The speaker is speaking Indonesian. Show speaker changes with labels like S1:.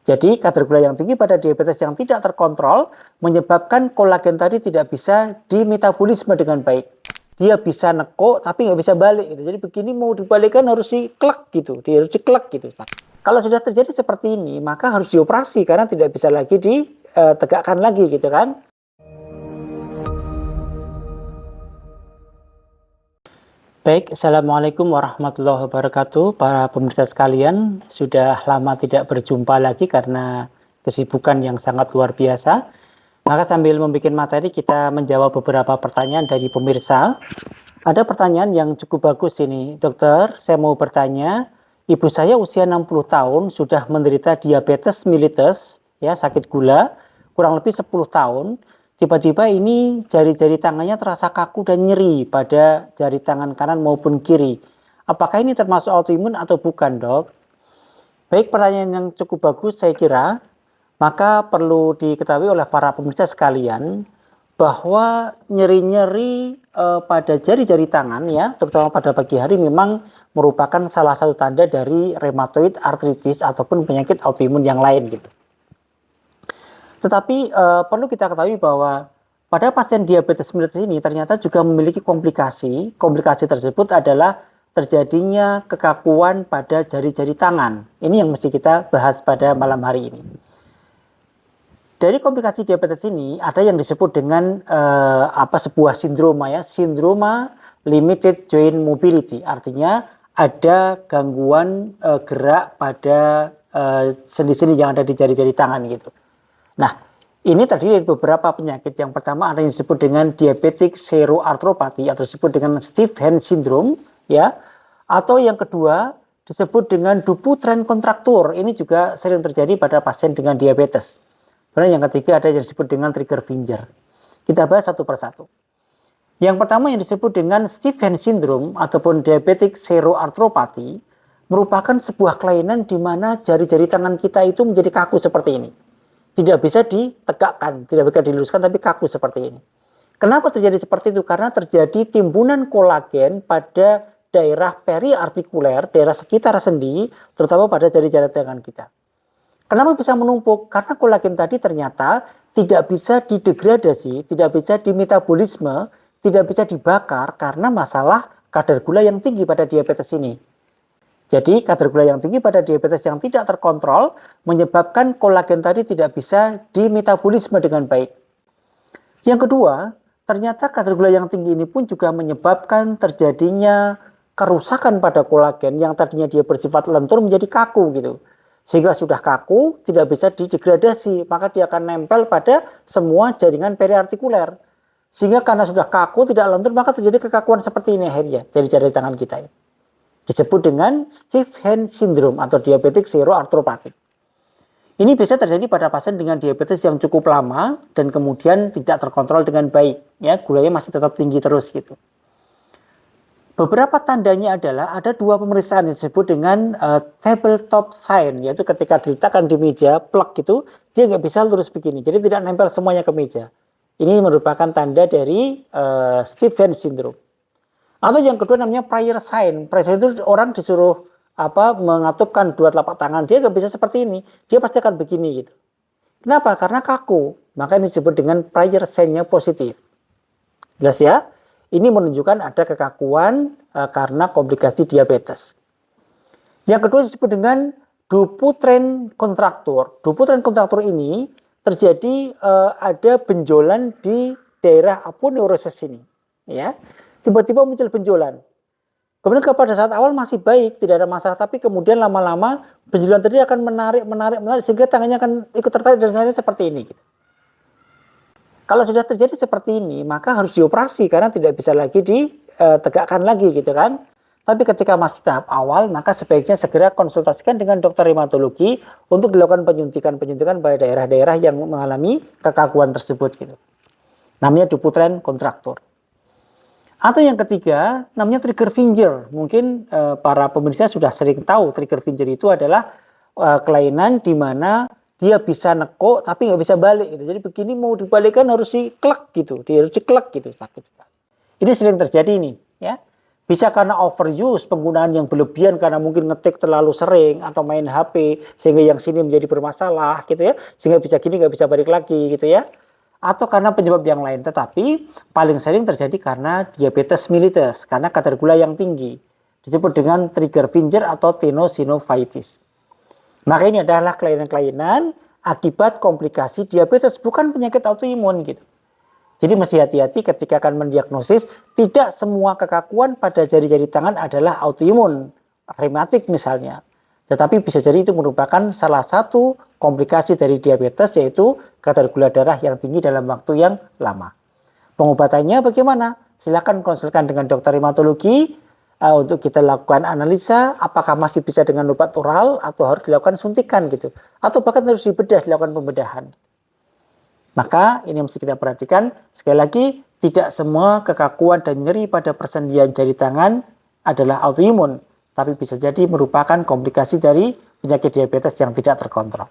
S1: Jadi kadar gula yang tinggi pada diabetes yang tidak terkontrol menyebabkan kolagen tadi tidak bisa dimetabolisme dengan baik. Dia bisa nekuk tapi nggak bisa balik gitu. Jadi begini mau dibalikkan harus diklek gitu, harus diklek gitu. Kalau sudah terjadi seperti ini, maka harus dioperasi karena tidak bisa lagi ditegakkan lagi gitu kan. Baik, Assalamualaikum warahmatullahi wabarakatuh. Para pemirsa sekalian, sudah lama tidak berjumpa lagi karena kesibukan yang sangat luar biasa. Maka sambil membuat materi, kita menjawab beberapa pertanyaan dari pemirsa. Ada pertanyaan yang cukup bagus ini. Dokter, saya mau bertanya, ibu saya usia 60 tahun, sudah menderita diabetes mellitus, ya, sakit gula, kurang lebih 10 tahun. Tiba-tiba ini jari-jari tangannya terasa kaku dan nyeri pada jari tangan kanan maupun kiri. Apakah ini termasuk autoimun atau bukan, dok? Baik, pertanyaan yang cukup bagus saya kira. Maka perlu diketahui oleh para pemirsa sekalian bahwa nyeri-nyeri pada jari-jari tangan ya, terutama pada pagi hari memang merupakan salah satu tanda dari rheumatoid arthritis ataupun penyakit autoimun yang lain gitu. Tetapi perlu kita ketahui bahwa pada pasien diabetes mellitus ini ternyata juga memiliki komplikasi. Komplikasi tersebut adalah terjadinya kekakuan pada jari-jari tangan. Ini yang mesti kita bahas pada malam hari ini. Dari komplikasi diabetes ini ada yang disebut dengan sebuah sindroma ya, sindroma limited joint mobility. Artinya ada gangguan gerak pada sendi-sendi yang ada di jari-jari tangan gitu. Nah, ini terdiri dari beberapa penyakit. Yang pertama ada yang disebut dengan diabetic seroarthropathy atau disebut dengan stiff hand syndrome ya. Atau yang kedua disebut dengan Dupuytren kontraktur. Ini juga sering terjadi pada pasien dengan diabetes. Kemudian yang ketiga ada yang disebut dengan trigger finger. Kita bahas satu persatu. Yang pertama yang disebut dengan stiff hand syndrome ataupun diabetic seroarthropathy merupakan sebuah kelainan di mana jari-jari tangan kita itu menjadi kaku seperti ini. Tidak bisa ditegakkan, tidak bisa diluruskan, tapi kaku seperti ini. Kenapa terjadi seperti itu? Karena terjadi timbunan kolagen pada daerah periartikuler, daerah sekitar sendi, terutama pada jari-jari tangan kita. Kenapa bisa menumpuk? Karena kolagen tadi ternyata tidak bisa didegradasi, tidak bisa dimetabolisme, tidak bisa dibakar karena masalah kadar gula yang tinggi pada diabetes ini. Jadi kadar gula yang tinggi pada diabetes yang tidak terkontrol menyebabkan kolagen tadi tidak bisa dimetabolisme dengan baik. Yang kedua, ternyata kadar gula yang tinggi ini pun juga menyebabkan terjadinya kerusakan pada kolagen yang tadinya dia bersifat lentur menjadi kaku gitu. Sehingga sudah kaku, tidak bisa didegradasi, maka dia akan nempel pada semua jaringan periartikuler. Sehingga karena sudah kaku, tidak lentur, maka terjadi kekakuan seperti ini akhirnya, jari-jari tangan kita ini. Disebut dengan stiff hand syndrome atau diabetic seroarthropathy. Ini bisa terjadi pada pasien dengan diabetes yang cukup lama dan kemudian tidak terkontrol dengan baik, ya, gulanya masih tetap tinggi terus gitu. Beberapa tandanya adalah ada dua pemeriksaan yang disebut dengan tabletop sign, yaitu ketika diletakkan di meja, plek gitu, dia nggak bisa lurus begini, jadi tidak nempel semuanya ke meja. Ini merupakan tanda dari stiff hand syndrome. Atau yang kedua namanya prayer sign. Prayer sign itu orang disuruh mengatupkan dua telapak tangan, dia nggak bisa seperti ini, dia pasti akan begini gitu. Kenapa? Karena kaku. Maka ini disebut dengan prayer sign-nya positif. Jelas ya? Ini menunjukkan ada kekakuan karena komplikasi diabetes. Yang kedua disebut dengan Dupuytren kontraktur. Dupuytren kontraktur ini terjadi ada benjolan di daerah aponeurosis ini, ya. Tiba-tiba muncul benjolan. Kemudian pada saat awal masih baik, tidak ada masalah, tapi kemudian lama-lama benjolan tadi akan menarik sehingga tangannya akan ikut tertarik dan saya seperti ini. Gitu. Kalau sudah terjadi seperti ini, maka harus dioperasi karena tidak bisa lagi ditegakkan lagi gitu kan. Tapi ketika masih tahap awal, maka sebaiknya segera konsultasikan dengan dokter rheumatologi untuk dilakukan penyuntikan pada daerah-daerah yang mengalami kekakuan tersebut gitu. Namanya Dupuytren kontraktur. Atau yang ketiga, namanya trigger finger. Mungkin para pemirsa sudah sering tahu trigger finger itu adalah kelainan di mana dia bisa nekuk tapi nggak bisa balik gitu. Jadi begini mau dibalikkan harus diklek gitu, dia harus diklek gitu, sakit sekali. Ini sering terjadi nih, ya. Bisa karena overuse, penggunaan yang berlebihan karena mungkin ngetik terlalu sering atau main HP sehingga yang sini menjadi bermasalah gitu ya, sehingga bisa gini nggak bisa balik lagi gitu ya. Atau karena penyebab yang lain, tetapi paling sering terjadi karena diabetes mellitus, karena kadar gula yang tinggi. Disebut dengan trigger finger atau tenosynovitis. Maka ini adalah kelainan-kelainan akibat komplikasi diabetes, bukan penyakit autoimun gitu. Jadi mesti hati-hati ketika akan mendiagnosis, tidak semua kekakuan pada jari-jari tangan adalah autoimun, rematik misalnya. Tetapi bisa jadi itu merupakan salah satu komplikasi dari diabetes, yaitu kadar gula darah yang tinggi dalam waktu yang lama. Pengobatannya bagaimana? Silakan konsulkan dengan dokter reumatologi untuk kita lakukan analisa apakah masih bisa dengan obat oral atau harus dilakukan suntikan gitu. Atau bahkan harus dibedah, dilakukan pembedahan. Maka ini mesti kita perhatikan, sekali lagi tidak semua kekakuan dan nyeri pada persendian jari tangan adalah autoimun, tapi bisa jadi merupakan komplikasi dari penyakit diabetes yang tidak terkontrol.